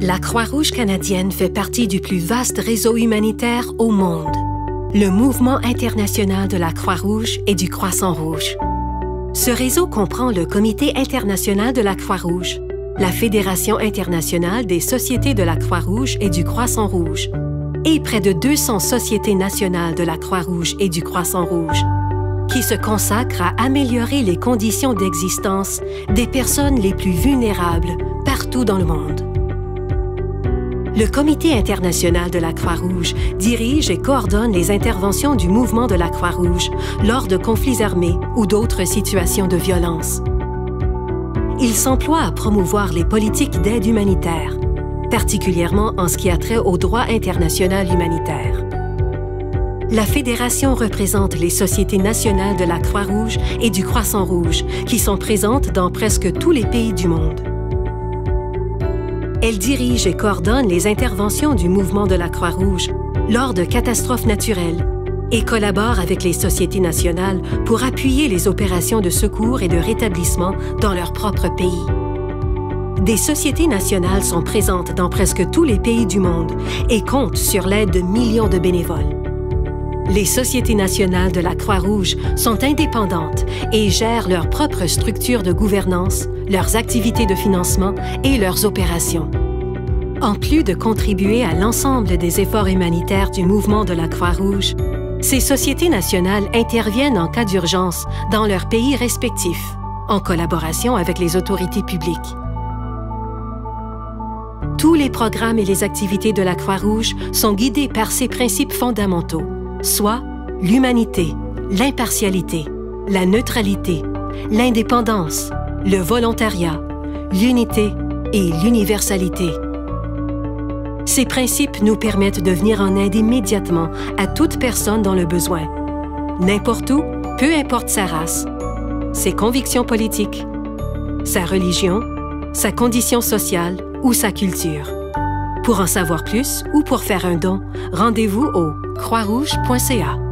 La Croix-Rouge canadienne fait partie du plus vaste réseau humanitaire au monde, le Mouvement international de la Croix-Rouge et du Croissant-Rouge. Ce réseau comprend le Comité international de la Croix-Rouge, la Fédération internationale des sociétés de la Croix-Rouge et du Croissant-Rouge, et près de 200 sociétés nationales de la Croix-Rouge et du Croissant-Rouge, qui se consacrent à améliorer les conditions d'existence des personnes les plus vulnérables partout dans le monde. Le Comité international de la Croix-Rouge dirige et coordonne les interventions du mouvement de la Croix-Rouge lors de conflits armés ou d'autres situations de violence. Il s'emploie à promouvoir les politiques d'aide humanitaire, particulièrement en ce qui a trait au droit international humanitaire. La Fédération représente les sociétés nationales de la Croix-Rouge et du Croissant-Rouge qui sont présentes dans presque tous les pays du monde. Elle dirige et coordonne les interventions du mouvement de la Croix-Rouge lors de catastrophes naturelles et collabore avec les sociétés nationales pour appuyer les opérations de secours et de rétablissement dans leur propre pays. Des sociétés nationales sont présentes dans presque tous les pays du monde et comptent sur l'aide de millions de bénévoles. Les sociétés nationales de la Croix-Rouge sont indépendantes et gèrent leur propre structure de gouvernance, leurs activités de financement et leurs opérations. En plus de contribuer à l'ensemble des efforts humanitaires du mouvement de la Croix-Rouge, ces sociétés nationales interviennent en cas d'urgence dans leurs pays respectifs, en collaboration avec les autorités publiques. Tous les programmes et les activités de la Croix-Rouge sont guidés par ces principes fondamentaux, soit l'humanité, l'impartialité, la neutralité, l'indépendance, le volontariat, l'unité et l'universalité. Ces principes nous permettent de venir en aide immédiatement à toute personne dans le besoin, n'importe où, peu importe sa race, ses convictions politiques, sa religion, sa condition sociale ou sa culture. Pour en savoir plus ou pour faire un don, rendez-vous au croixrouge.ca.